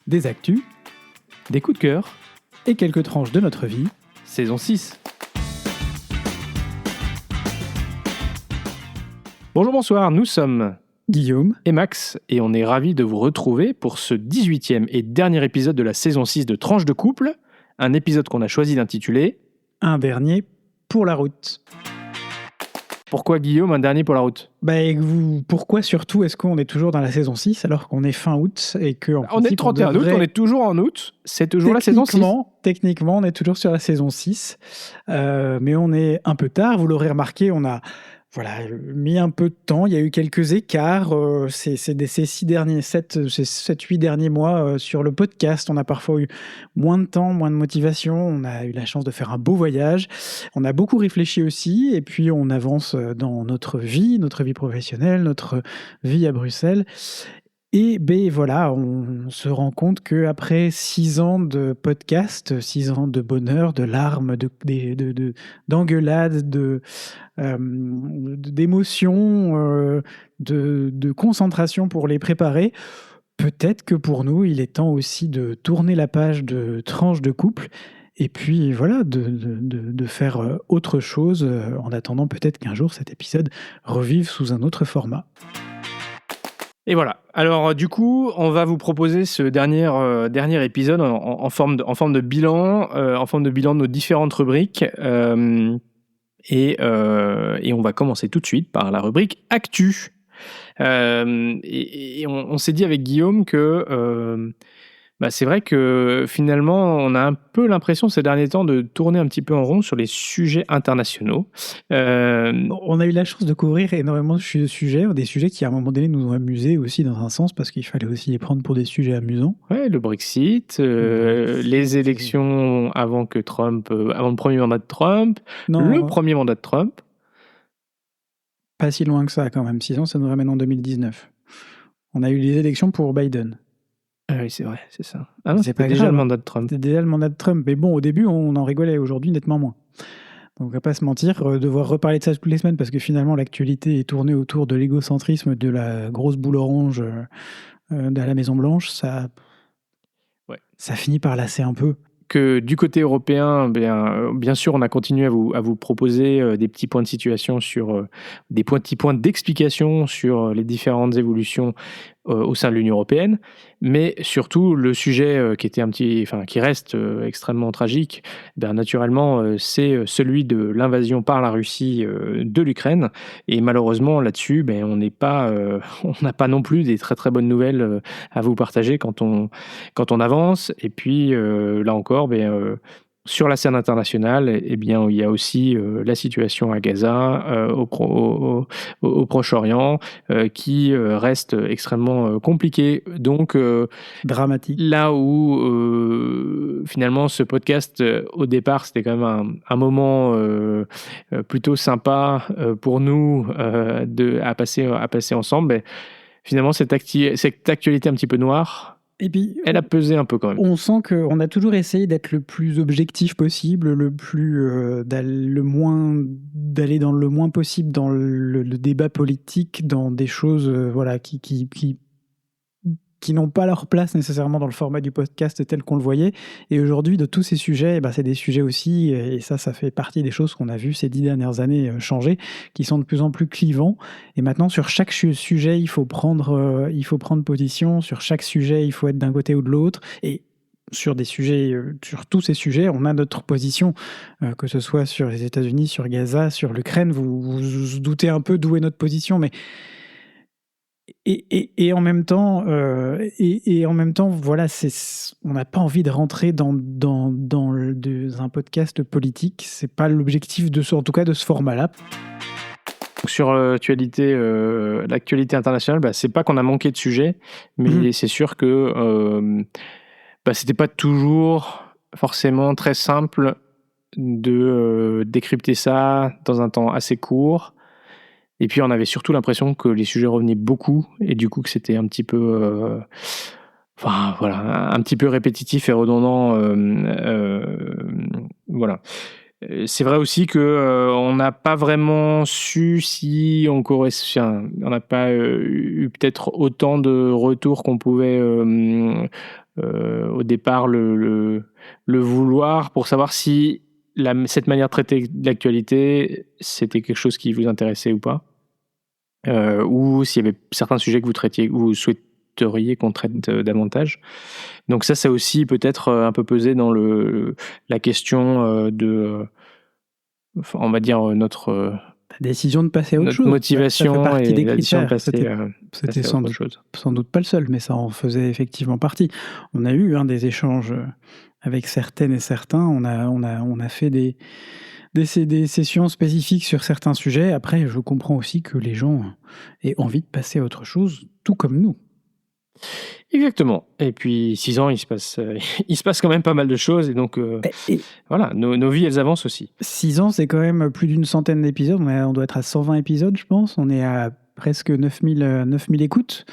des actus, des coups de cœur et quelques tranches de notre vie, saison 6. Bonjour, bonsoir, nous sommes Guillaume et Max et on est ravis de vous retrouver pour ce 18e et dernier épisode de la saison 6 de Tranches de couple, un épisode qu'on a choisi d'intituler Un dernier pour la route. Pourquoi Guillaume, un dernier pour la route ? Pourquoi surtout est-ce qu'on est toujours dans la saison 6 alors qu'on est fin août et que On est le 31 août, on est toujours en août, c'est toujours la saison 6. Techniquement, on est toujours sur la saison 6, mais on est un peu tard, vous l'aurez remarqué, on a mis un peu de temps, il y a eu quelques écarts, ces 7-8 derniers mois sur le podcast, on a parfois eu moins de temps, moins de motivation, on a eu la chance de faire un beau voyage, on a beaucoup réfléchi aussi, et puis on avance dans notre vie professionnelle, notre vie à Bruxelles. Et on se rend compte qu'après 6 ans de podcast, 6 ans de bonheur, de larmes, d'engueulades, d'émotions, de concentration pour les préparer, peut-être que pour nous, il est temps aussi de tourner la page de Tranches de couple et puis de faire autre chose en attendant peut-être qu'un jour cet épisode revive sous un autre format. Et voilà. Alors du coup, on va vous proposer ce dernier épisode en forme de bilan, de nos différentes rubriques. Et on va commencer tout de suite par la rubrique Actu. Et on s'est dit avec Guillaume que c'est vrai que finalement, on a un peu l'impression ces derniers temps de tourner un petit peu en rond sur les sujets internationaux. On a eu la chance de couvrir énormément de sujets, des sujets qui à un moment donné nous ont amusés aussi dans un sens, parce qu'il fallait aussi les prendre pour des sujets amusants. Ouais, le Brexit, les élections avant le premier mandat de Trump, le premier mandat de Trump. Pas si loin que ça quand même, 6 ans, ça nous ramène en 2019. On a eu les élections pour Biden. Ah oui, c'est vrai, c'est ça. Ah non, c'était déjà le mandat de Trump. C'était déjà le mandat de Trump, mais bon, au début, on en rigolait, aujourd'hui, nettement moins. Donc, on va pas se mentir, devoir reparler de ça toutes les semaines, parce que finalement, l'actualité est tournée autour de l'égocentrisme, de la grosse boule orange de la Maison-Blanche, ça finit par lasser un peu. Que du côté européen, bien sûr, on a continué à vous proposer des petits points de situation des petits points d'explication sur les différentes évolutions au sein de l'Union européenne, mais surtout le sujet qui reste extrêmement tragique, naturellement, c'est celui de l'invasion par la Russie de l'Ukraine, et malheureusement là-dessus, on n'a pas non plus des très très bonnes nouvelles à vous partager quand on avance, et puis là encore, sur la scène internationale, il y a aussi la situation à Gaza, au Proche-Orient, qui reste extrêmement compliquée. Donc, dramatique. Là où finalement ce podcast, au départ, c'était quand même un moment plutôt sympa pour nous à passer ensemble. Finalement, cette actualité un petit peu noire, et puis, elle a pesé un peu quand même. On sent qu'on a toujours essayé d'être le plus objectif possible, d'aller dans le moins possible dans le débat politique, dans des choses qui n'ont pas leur place nécessairement dans le format du podcast tel qu'on le voyait. Et aujourd'hui, de tous ces sujets, c'est des sujets aussi, et ça fait partie des choses qu'on a vues ces 10 dernières années changer, qui sont de plus en plus clivants. Et maintenant, sur chaque sujet, il faut prendre position. Sur chaque sujet, il faut être d'un côté ou de l'autre. Et sur tous ces sujets, on a notre position, que ce soit sur les États-Unis, sur Gaza, sur l'Ukraine. Vous vous doutez un peu d'où est notre position, mais et en même temps, on n'a pas envie de rentrer dans un podcast politique. C'est pas l'objectif en tout cas de ce format-là. Sur l'actualité internationale, c'est pas qu'on a manqué de sujets, mais c'est sûr que c'était pas toujours forcément très simple de décrypter ça dans un temps assez court. Et puis on avait surtout l'impression que les sujets revenaient beaucoup, et du coup que c'était un petit peu un petit peu répétitif et redondant. C'est vrai aussi que on n'a pas vraiment su si on n'a pas eu peut-être autant de retours qu'on pouvait au départ le vouloir pour savoir si cette manière de traiter l'actualité, c'était quelque chose qui vous intéressait ou pas, ou s'il y avait certains sujets que vous souhaiteriez qu'on traite davantage. Donc ça a aussi peut-être un peu pesé dans la question on va dire notre décision de passer à autre chose. Motivation ça fait partie des la décision de critères. C'était sans doute pas le seul, mais ça en faisait effectivement partie. On a eu des échanges avec certaines et certains. On a fait des sessions spécifiques sur certains sujets. Après, je comprends aussi que les gens aient envie de passer à autre chose, tout comme nous. Exactement. Et puis 6 ans, il se passe quand même pas mal de choses, et donc voilà, nos vies, elles avancent aussi. 6 ans, c'est quand même plus d'une centaine d'épisodes. On doit être à 120 épisodes, je pense. On est à presque 9000 écoutes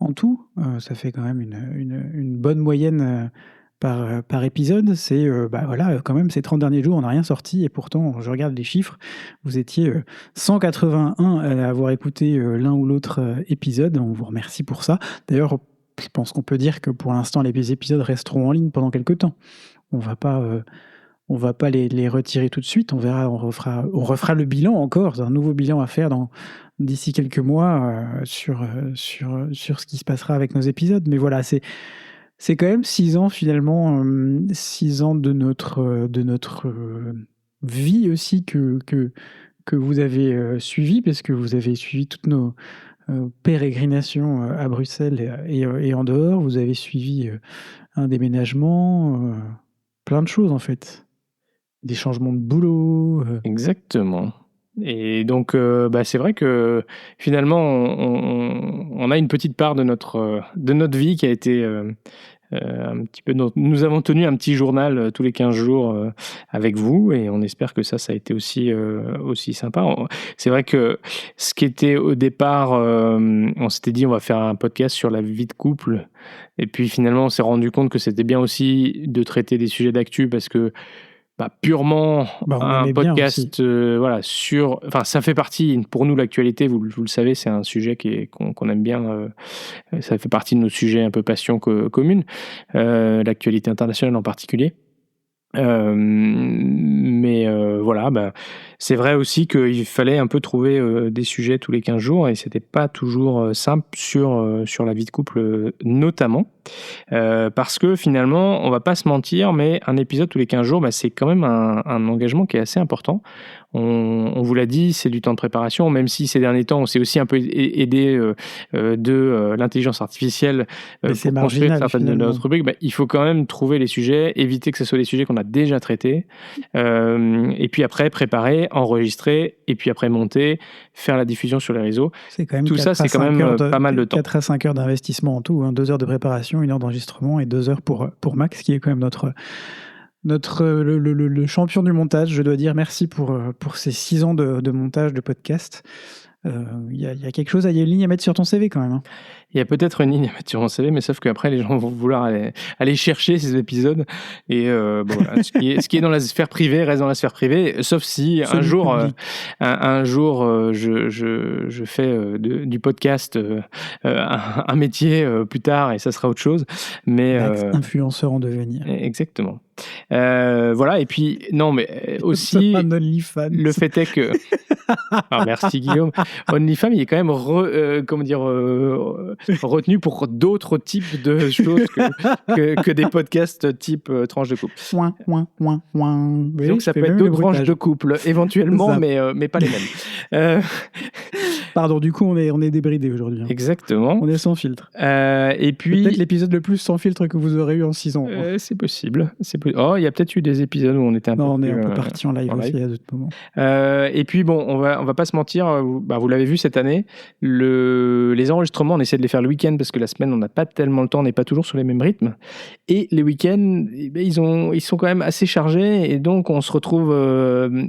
en tout. Ça fait quand même une bonne moyenne par épisode. C'est quand même ces 30 derniers jours, on n'a rien sorti, et pourtant, je regarde les chiffres, vous étiez 181 à avoir écouté l'un ou l'autre épisode. On vous remercie pour ça. D'ailleurs, je pense qu'on peut dire que pour l'instant, les épisodes resteront en ligne pendant quelques temps. On va pas les retirer tout de suite. On verra, on refera le bilan encore, un nouveau bilan à faire d'ici quelques mois sur ce qui se passera avec nos épisodes. Mais voilà, c'est quand même 6 ans finalement, 6 ans de notre vie aussi que vous avez suivi, parce que vous avez suivi toutes nos pérégrinations à Bruxelles et en dehors. Vous avez suivi un déménagement, plein de choses en fait. Des changements de boulot. Exactement. Et donc, c'est vrai que finalement, on a une petite part de notre vie qui a été un petit peu. Nous avons tenu un petit journal tous les 15 jours avec vous, et on espère que ça a été aussi sympa. C'est vrai que ce qui était au départ, on s'était dit on va faire un podcast sur la vie de couple, et puis finalement on s'est rendu compte que c'était bien aussi de traiter des sujets d'actu, parce que purement un podcast ça fait partie pour nous, l'actualité, vous le savez, c'est un sujet qu'on aime bien, ça fait partie de nos sujets un peu passion commune, l'actualité internationale en particulier. Mais voilà, c'est vrai aussi qu'il fallait un peu trouver des sujets tous les 15 jours, et c'était pas toujours simple sur la vie de couple notamment, parce que finalement, on va pas se mentir, mais un épisode tous les 15 jours, c'est quand même un engagement qui est assez important. On vous l'a dit, c'est du temps de préparation, même si ces derniers temps, on s'est aussi un peu aidé de l'intelligence artificielle pour construire certaines de notre rubrique. Il faut quand même trouver les sujets, éviter que ce soit des sujets qu'on a déjà traités, et puis après préparer, enregistrer, et puis après monter, faire la diffusion sur les réseaux. C'est quand même tout ça, c'est quand même pas mal de temps. 4 à 5 heures d'investissement en tout, 2 heures de préparation, 1 heure d'enregistrement et 2 heures pour Max, qui est quand même le champion du montage. Je dois dire merci pour ces 6 ans de montage de podcast. Il y a quelque chose, il y a une ligne à mettre sur ton CV quand même. Il y a peut-être une ligne à mettre sur mon CV, mais sauf qu'après les gens vont vouloir aller chercher ces épisodes, et voilà, ce qui est dans la sphère privée reste dans la sphère privée, sauf si un jour je fais du podcast un métier plus tard, et ça sera autre chose. Mais influenceur en devenir. Exactement. Voilà, et puis non, mais aussi le fait est que merci Guillaume. OnlyFans, il est quand même retenu pour d'autres types de choses que des podcasts type tranche de couple. Oui, donc ça peut être d'autres tranches de couple éventuellement, mais pas les mêmes. Pardon, du coup on est débridé aujourd'hui. Exactement. On est sans filtre. Et puis peut-être l'épisode le plus sans filtre que vous aurez eu en 6 ans. C'est possible. Oh, il y a peut-être eu des épisodes où on était un peu parti en live aussi à d'autres moments. Et puis bon, on va pas se mentir, vous l'avez vu cette année, les enregistrements, on essaie de les faire le week-end, parce que la semaine on n'a pas tellement le temps, on n'est pas toujours sur les mêmes rythmes, et les week-ends ils sont quand même assez chargés, et donc on se retrouve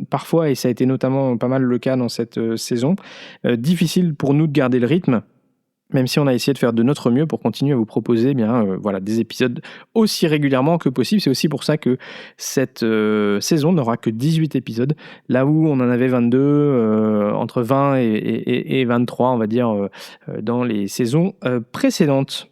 parfois, et ça a été notamment pas mal le cas dans cette saison, difficile pour nous de garder le rythme, même si on a essayé de faire de notre mieux pour continuer à vous proposer des épisodes aussi régulièrement que possible. C'est aussi pour ça que cette saison n'aura que 18 épisodes, là où on en avait 22, entre 20 et 23, on va dire, dans les saisons précédentes.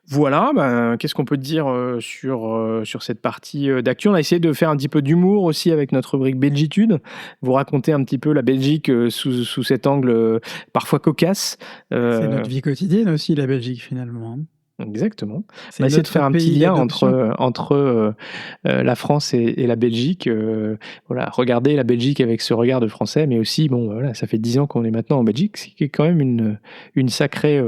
Voilà, qu'est-ce qu'on peut dire sur cette partie d'actu? On a essayé de faire un petit peu d'humour aussi avec notre rubrique Belgitude, vous raconter un petit peu la Belgique sous cet angle parfois cocasse. C'est notre vie quotidienne aussi, la Belgique, finalement. Exactement. C'est On va essayer de faire un petit lien entre la France et la Belgique. Voilà, regarder la Belgique avec ce regard de Français, mais aussi, bon, voilà, ça fait 10 ans qu'on est maintenant en Belgique, ce qui est quand même une sacrée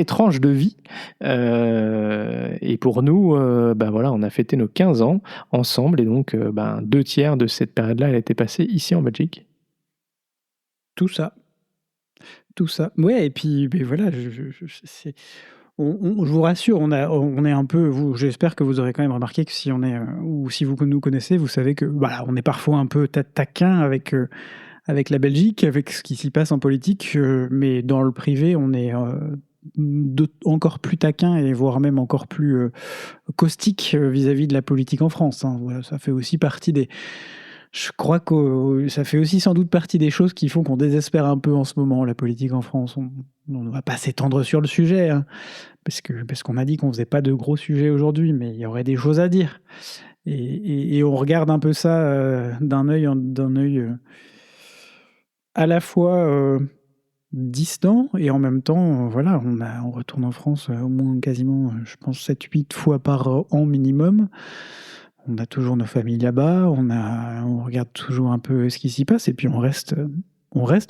tranche de vie. Et pour nous, voilà, on a fêté nos 15 ans ensemble, et donc 2/3 de cette période-là, elle a été passée ici en Belgique. Tout ça. Ouais, et puis voilà, c'est... je vous rassure, on est un peu, j'espère que vous aurez quand même remarqué que si on est, ou si vous nous connaissez, vous savez que voilà, on est parfois un peu taquin avec la Belgique, avec ce qui s'y passe en politique, mais dans le privé, on est encore plus taquin et voire même encore plus caustique vis-à-vis de la politique en France. Hein. Voilà, ça fait aussi partie des... Je crois que ça fait aussi sans doute partie des choses qui font qu'on désespère un peu en ce moment, la politique en France. On ne va pas s'étendre sur le sujet, hein, parce qu'on a dit qu'on faisait pas de gros sujets aujourd'hui, mais il y aurait des choses à dire. Et on regarde un peu ça d'un œil à la fois distant, et en même temps, voilà, on retourne en France au moins quasiment, je pense, 7-8 fois par an minimum. On a toujours nos familles là-bas, on regarde toujours un peu ce qui s'y passe, et puis on reste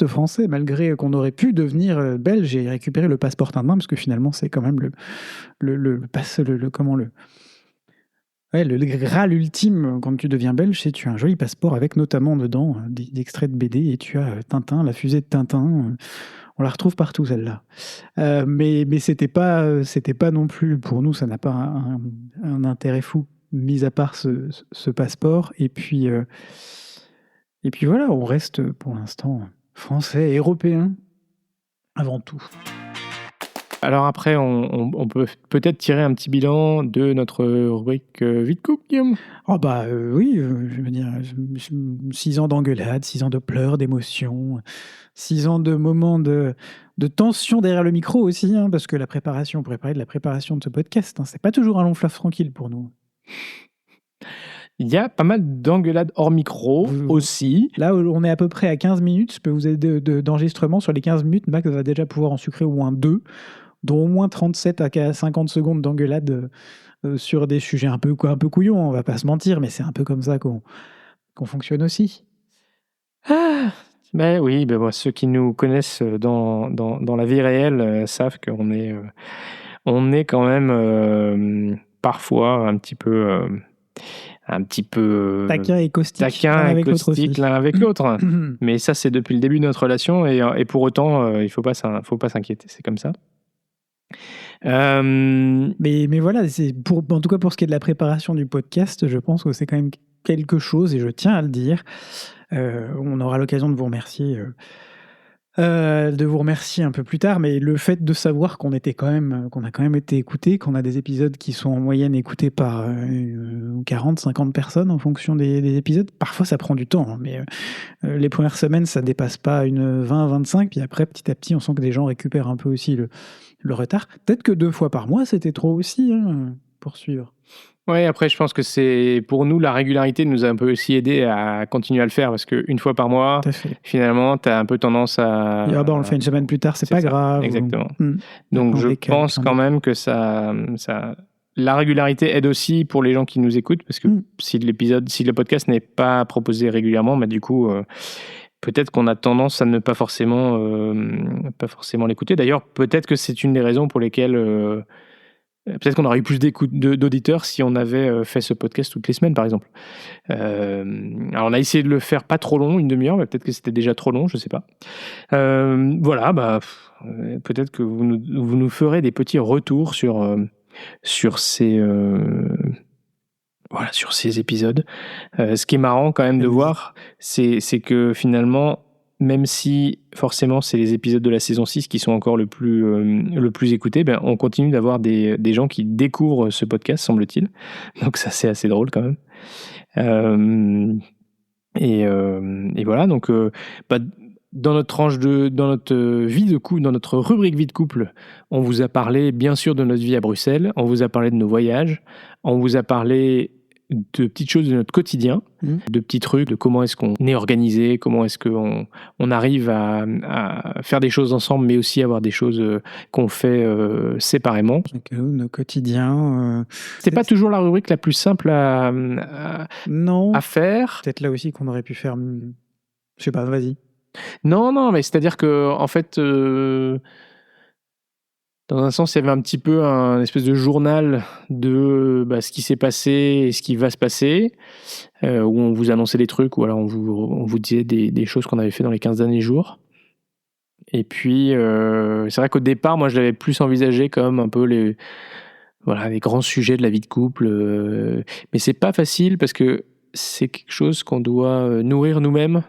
français, malgré qu'on aurait pu devenir belge et récupérer le passeport indien, parce que finalement, c'est quand même le Graal ultime quand tu deviens belge, c'est tu as un joli passeport avec notamment dedans des extraits de BD, et tu as Tintin, la fusée de Tintin. On la retrouve partout, celle-là. Mais c'était pas non plus, pour nous, ça n'a pas un intérêt fou, mis à part ce passeport. Et puis voilà, on reste pour l'instant français et européen avant tout. Alors après, on peut peut-être tirer un petit bilan de notre rubrique Vite Coupe, Guillaume. Oui, je veux dire, 6 ans d'engueulade, 6 ans de pleurs, d'émotions, 6 ans de moments de tension derrière le micro aussi, hein, parce que on pourrait parler de la préparation de ce podcast. Hein, c'est pas toujours un long fleuve tranquille pour nous. Il y a pas mal d'engueulades hors micro aussi. Là, on est à peu près à 15 minutes. Je peux vous aider d'enregistrement. Sur les 15 minutes, Max va déjà pouvoir en sucrer au moins 2, dont au moins 37 à 50 secondes d'engueulade sur des sujets un peu couillons, on va pas se mentir, mais c'est un peu comme ça qu'on fonctionne aussi. Ben oui, ceux qui nous connaissent dans la vie réelle savent qu'on est, quand même parfois un petit peu taquin et caustique l'un avec l'autre. Mais ça, c'est depuis le début de notre relation, et pour autant, il faut pas s'inquiéter, c'est comme ça. Mais voilà, en tout cas pour ce qui est de la préparation du podcast, je pense que c'est quand même quelque chose, et je tiens à le dire. On aura l'occasion de vous remercier un peu plus tard, mais le fait de savoir qu'on a quand même été écoutés, qu'on a des épisodes qui sont en moyenne écoutés par 40-50 personnes en fonction des épisodes, parfois ça prend du temps, hein, mais les premières semaines ça dépasse pas une 20-25, puis après petit à petit on sent que des gens récupèrent un peu aussi le retard. Peut-être que 2 fois par mois c'était trop aussi, hein, pour suivre. Ouais, après, je pense que c'est, pour nous, la régularité nous a un peu aussi aidé à continuer à le faire, parce qu'une fois par mois, finalement, tu as un peu tendance à... on le fait une semaine plus tard, c'est pas grave. Exactement. Donc, je pense quand même que la régularité aide aussi pour les gens qui nous écoutent, parce que si le podcast n'est pas proposé régulièrement, du coup... peut-être qu'on a tendance à ne pas forcément l'écouter. D'ailleurs, peut-être que c'est une des raisons pour lesquelles... peut-être qu'on aurait eu plus d'auditeurs si on avait fait ce podcast toutes les semaines, par exemple. Alors, on a essayé de le faire pas trop long, 1 demi-heure, mais peut-être que c'était déjà trop long, je sais pas. Voilà, peut-être que vous nous ferez des petits retours sur ces épisodes. Ce qui est marrant quand même de voir, c'est que finalement, même si forcément c'est les épisodes de la saison 6 qui sont encore le plus écoutés, on continue d'avoir des gens qui découvrent ce podcast, semble-t-il. Donc ça, c'est assez drôle quand même. Et voilà, donc dans notre vie de couple, dans notre rubrique vie de couple, on vous a parlé bien sûr de notre vie à Bruxelles, on vous a parlé de nos voyages, on vous a parlé de petites choses de notre quotidien, de petits trucs, de comment est-ce qu'on est organisé, comment est-ce qu'on arrive à faire des choses ensemble, mais aussi avoir des choses qu'on fait séparément. Nos quotidiens. C'est pas toujours la rubrique la plus simple à faire. Peut-être là aussi qu'on aurait pu faire. Je sais pas, vas-y. Non, mais c'est-à-dire que en fait. Dans un sens, il y avait un petit peu un espèce de journal de ce qui s'est passé et ce qui va se passer, où on vous annonçait des trucs, ou alors on vous disait des choses qu'on avait fait dans les 15 derniers jours. Et puis, c'est vrai qu'au départ, moi, je l'avais plus envisagé comme un peu les grands sujets de la vie de couple. Mais c'est pas facile parce que c'est quelque chose qu'on doit nourrir nous-mêmes.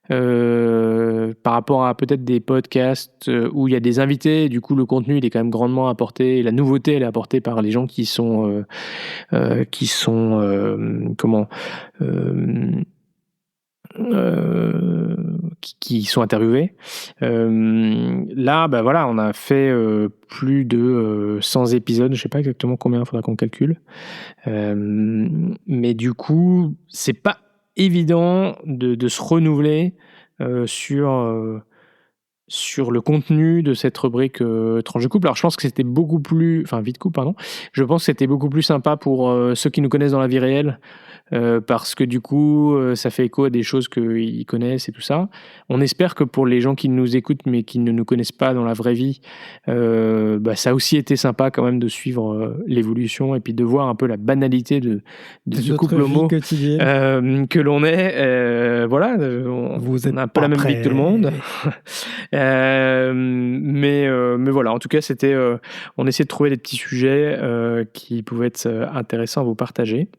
Par rapport à peut-être des podcasts où il y a des invités, et du coup le contenu il est quand même grandement apporté, et la nouveauté elle est apportée par les gens qui sont qui sont interviewés. Là, on a fait plus de 100 épisodes, je sais pas exactement combien, il faudra qu'on calcule. Mais du coup, c'est pas évident de se renouveler sur le contenu de cette rubrique tranche de couple. Alors je pense que c'était beaucoup plus... Enfin, vie de couple, pardon. Je pense que c'était beaucoup plus sympa pour ceux qui nous connaissent dans la vie réelle, parce que du coup, ça fait écho à des choses qu'ils connaissent et tout ça. On espère que pour les gens qui nous écoutent mais qui ne nous connaissent pas dans la vraie vie, ça a aussi été sympa quand même de suivre l'évolution et puis de voir un peu la banalité de ce couple homo que l'on est. On a un peu la même vie que tout le monde. Mais voilà, en tout cas, c'était, on essayait de trouver des petits sujets qui pouvaient être intéressants à vous partager.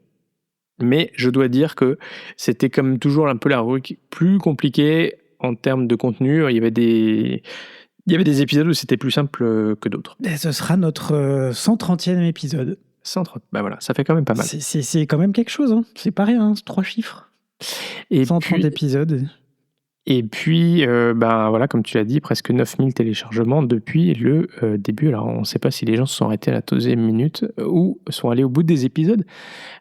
Mais je dois dire que c'était comme toujours un peu la rubrique plus compliquée en termes de contenu. Il y avait des épisodes où c'était plus simple que d'autres. Et ce sera notre 130e épisode. 130, voilà, ça fait quand même pas mal. C'est quand même quelque chose, hein. C'est pas rien, c'est 3 chiffres. Et 130 épisodes. Et puis, comme tu l'as dit, presque 9000 téléchargements depuis le début. Alors, on ne sait pas si les gens se sont arrêtés à la 12e minute ou sont allés au bout des épisodes.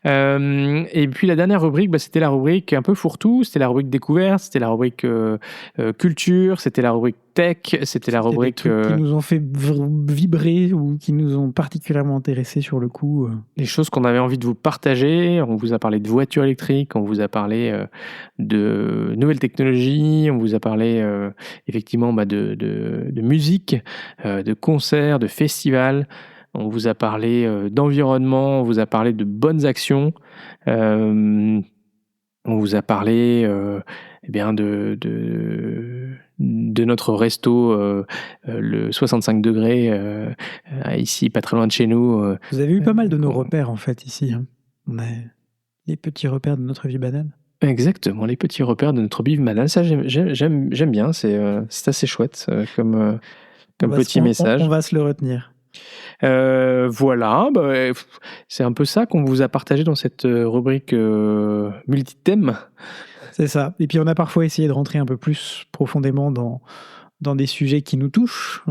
Et puis, la dernière rubrique, c'était la rubrique un peu fourre-tout. C'était la rubrique découverte, c'était la rubrique culture, c'était la rubrique tech, c'était la rubrique... Des trucs qui nous ont fait vibrer ou qui nous ont particulièrement intéressés sur le coup. Les choses qu'on avait envie de vous partager. On vous a parlé de voitures électriques, on vous a parlé de nouvelles technologies, on vous a parlé effectivement de musique, de concerts, de festivals. On vous a parlé d'environnement, on vous a parlé de bonnes actions. On vous a parlé de notre resto, le 65 degrés, ici, pas très loin de chez nous. Vous avez eu pas mal de nos repères, en fait, ici. Hein. On a les petits repères de notre vie banale. Exactement, les petits repères de notre vie banale. Ça, j'aime bien, c'est assez chouette comme petit message. On va se le retenir. Voilà, c'est un peu ça qu'on vous a partagé dans cette rubrique multithème. C'est ça. Et puis on a parfois essayé de rentrer un peu plus profondément dans des sujets qui nous touchent,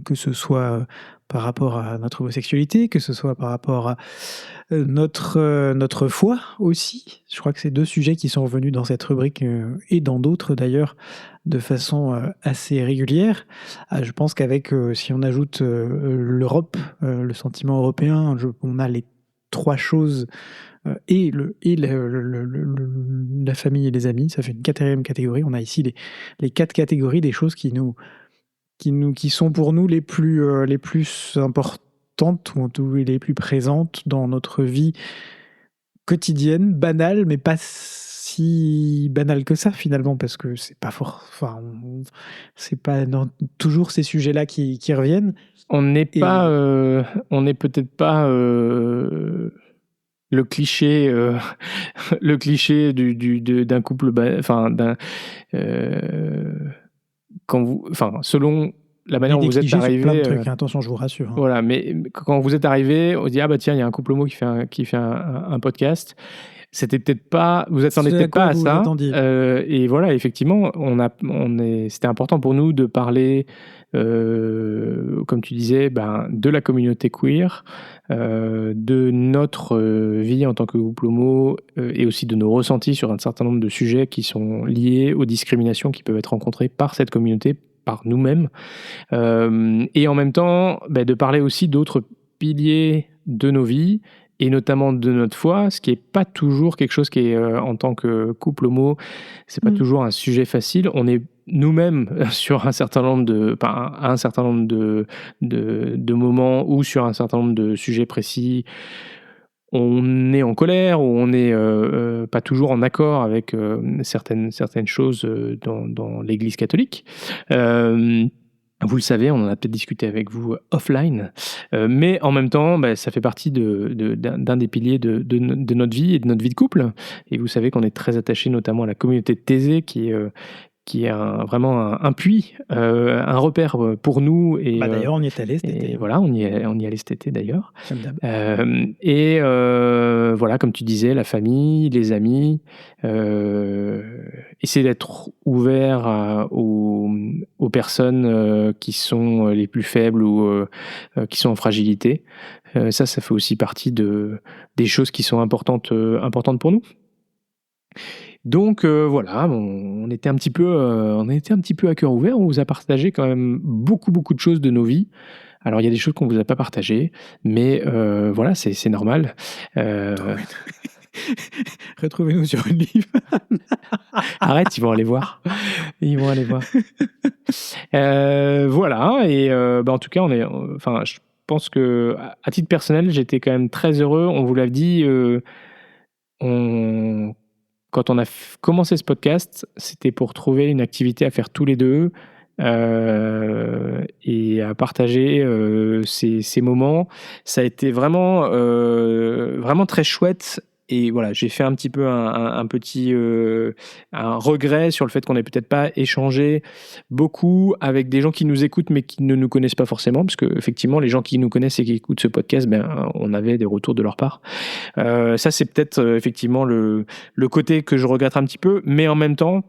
que ce soit par rapport à notre homosexualité, que ce soit par rapport à notre foi aussi. Je crois que c'est 2 sujets qui sont revenus dans cette rubrique et dans d'autres d'ailleurs de façon assez régulière. Je pense qu'avec, si on ajoute l'Europe, le sentiment européen, on a les 3 choses et la famille et les amis, ça fait une 4e catégorie. On a ici les 4 catégories des choses qui sont pour nous les plus importantes ou en tout les plus présentes dans notre vie quotidienne, banale, mais pas si banale que ça finalement, parce que c'est pas c'est pas toujours ces sujets-là qui reviennent. On n'est peut-être pas le cliché d'un couple, selon la manière dont vous êtes arrivé. Plein de trucs, attention, je vous rassure. Hein. Voilà, mais quand vous êtes arrivé, on se dit tiens, il y a un couple homo qui fait un podcast. c'était peut-être pas, vous attendez peut-être pas à ça. Et voilà, effectivement, c'était important pour nous de parler, comme tu disais, de la communauté queer, de notre vie en tant que couple homo, et aussi de nos ressentis sur un certain nombre de sujets qui sont liés aux discriminations qui peuvent être rencontrées par cette communauté, par nous-mêmes. Et en même temps, de parler aussi d'autres piliers de nos vies, et notamment de notre foi, ce qui n'est pas toujours quelque chose qui est, en tant que couple homo, c'est pas toujours un sujet facile. On est nous-mêmes sur un certain nombre de moments ou sur un certain nombre de sujets précis, on est en colère ou on n'est pas toujours en accord avec certaines choses dans l'Église catholique. Vous le savez, on en a peut-être discuté avec vous offline, mais en même temps, ça fait partie d'un des piliers de notre vie et de notre vie de couple. Et vous savez qu'on est très attaché notamment à la communauté de Thésée, qui est vraiment un puits, un repère pour nous. Et, d'ailleurs, on y est allé cet été. Voilà, on y est allé cet été d'ailleurs. Voilà, comme tu disais, la famille, les amis, essayer d'être ouvert aux personnes qui sont les plus faibles ou qui sont en fragilité. Ça fait aussi partie des choses qui sont importantes pour nous. Donc voilà, on était un petit peu à cœur ouvert. On vous a partagé quand même beaucoup de choses de nos vies. Alors il y a des choses qu'on vous a pas partagées, mais voilà, c'est normal. Retrouvez-nous sur une livre. Arrête, ils vont aller voir. Voilà, et en tout cas, je pense que à titre personnel, j'étais quand même très heureux. On vous l'a dit, quand on a commencé ce podcast, c'était pour trouver une activité à faire tous les deux, et à partager ces moments. Ça a été vraiment très chouette. Et voilà, j'ai fait un petit peu un petit un regret sur le fait qu'on n'ait peut-être pas échangé beaucoup avec des gens qui nous écoutent mais qui ne nous connaissent pas forcément, parce que effectivement les gens qui nous connaissent et qui écoutent ce podcast, on avait des retours de leur part. Ça c'est peut-être effectivement le côté que je regrette un petit peu, mais en même temps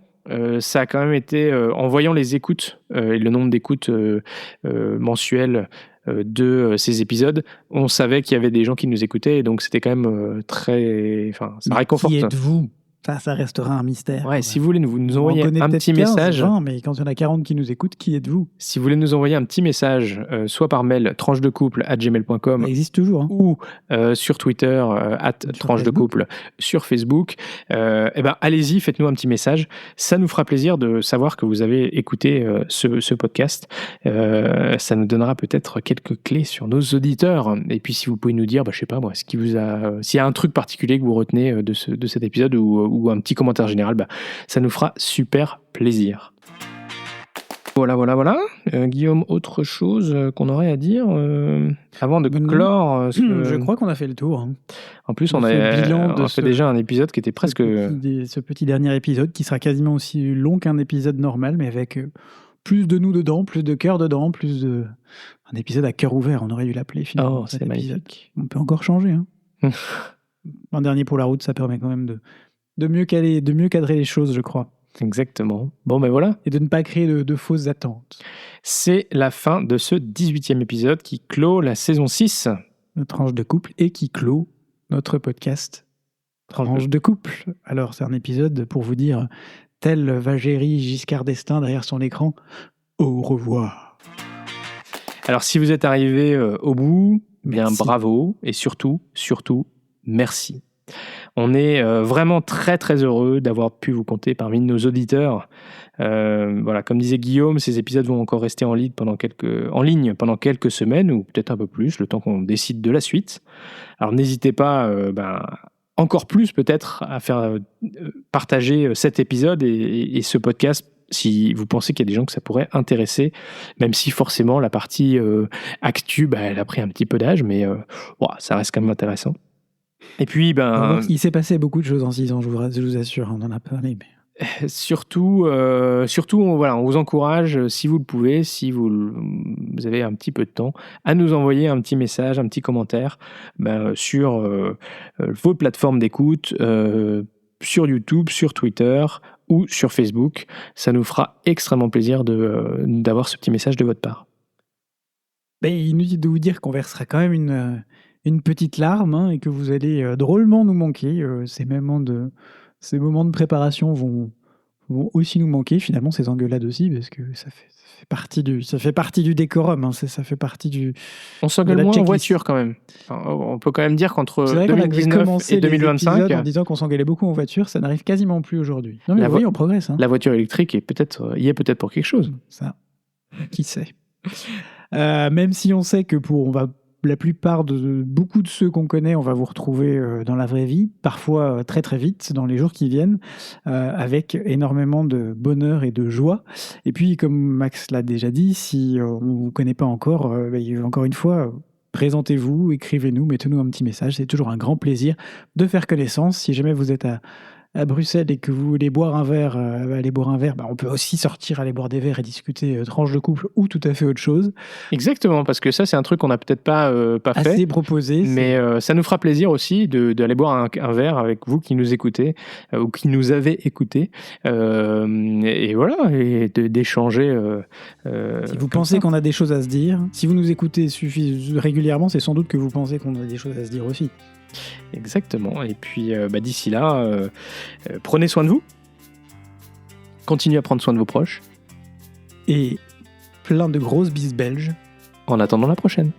ça a quand même été, en voyant les écoutes et le nombre d'écoutes mensuelles de ces épisodes, on savait qu'il y avait des gens qui nous écoutaient, et donc c'était quand même ça réconforte. Qui êtes-vous ? Ça restera un mystère. Ouais, si vous voulez nous envoyer un petit 15, message, 20, mais quand il y en a 40 qui nous écoutent, qui êtes-vous ? Si vous voulez nous envoyer un petit message, soit par mail tranchedecouple@gmail.com, ça existe toujours, hein. Ou sur Twitter @tranchedecouple, sur Facebook, allez-y, faites-nous un petit message. Ça nous fera plaisir de savoir que vous avez écouté ce podcast. Ça nous donnera peut-être quelques clés sur nos auditeurs. Et puis si vous pouvez nous dire, je sais pas moi, s'il y a un truc particulier que vous retenez de cet épisode, ou un petit commentaire général, ça nous fera super plaisir. Voilà. Guillaume, autre chose qu'on aurait à dire avant de clore Je crois qu'on a fait le tour, hein. En plus, on fait déjà un épisode qui était presque... Ce petit dernier épisode qui sera quasiment aussi long qu'un épisode normal, mais avec plus de nous dedans, plus de cœur dedans, un épisode à cœur ouvert, on aurait dû l'appeler finalement. Oh, c'est magnifique. On peut encore changer, hein. Un dernier pour la route, ça permet quand même de mieux cadrer les choses, je crois. Exactement. Bon, voilà. Et de ne pas créer de fausses attentes. C'est la fin de ce 18e épisode qui clôt la saison 6. Notre tranche de couple, et qui clôt notre podcast Tranche de couple. Alors, c'est un épisode pour vous dire, tel Vagérie Giscard d'Estaing derrière son écran, au revoir. Alors, si vous êtes arrivé au bout, merci. Bravo, et surtout, merci. On est vraiment très très heureux d'avoir pu vous compter parmi nos auditeurs. Voilà, comme disait Guillaume, ces épisodes vont encore rester en ligne pendant quelques semaines, ou peut-être un peu plus, le temps qu'on décide de la suite. Alors n'hésitez pas, encore plus peut-être, à faire partager cet épisode et ce podcast, si vous pensez qu'il y a des gens que ça pourrait intéresser, même si forcément la partie actu, elle a pris un petit peu d'âge, mais ça reste quand même intéressant. Et puis, il s'est passé beaucoup de choses en 6 ans, je vous assure, on en a parlé, mais Surtout, on vous encourage, si vous le pouvez, si vous avez un petit peu de temps, à nous envoyer un petit message, un petit commentaire sur vos plateformes d'écoute, sur YouTube, sur Twitter ou sur Facebook. Ça nous fera extrêmement plaisir d'avoir ce petit message de votre part. Inutile de vous dire qu'on versera quand même une petite larme et que vous allez drôlement nous manquer. Ces moments de préparation vont aussi nous manquer, finalement, ces engueulades aussi, parce que ça fait partie du décorum. Ça fait partie du. On s'engueule moins en voiture quand même. Enfin, on peut quand même dire qu'entre 2019 et 2025. En disant qu'on s'engueulait beaucoup en voiture, ça n'arrive quasiment plus aujourd'hui. Non, mais oui, on progresse. La voiture électrique y est peut-être pour quelque chose. Ça, qui sait. Même si on sait que la plupart de beaucoup de ceux qu'on connaît, on va vous retrouver dans la vraie vie, parfois très très vite, dans les jours qui viennent, avec énormément de bonheur et de joie. Et puis, comme Max l'a déjà dit, si on ne vous connaît pas encore, encore une fois, présentez-vous, écrivez-nous, mettez-nous un petit message. C'est toujours un grand plaisir de faire connaissance. Si jamais vous êtes à Bruxelles et que vous voulez boire un verre, on peut aussi sortir, aller boire des verres et discuter tranche de couple ou tout à fait autre chose. Exactement, parce que ça, c'est un truc qu'on n'a peut-être pas fait. Assez proposé. Mais ça nous fera plaisir aussi d'aller boire un verre avec vous qui nous écoutez ou qui nous avez écouté. Et voilà, et d'échanger. Si vous pensez qu'on a des choses à se dire, si vous nous écoutez régulièrement, c'est sans doute que vous pensez qu'on a des choses à se dire aussi. Exactement. Et puis d'ici là, prenez soin de vous. Continuez à prendre soin de vos proches. Et plein de grosses bises belges. En attendant la prochaine.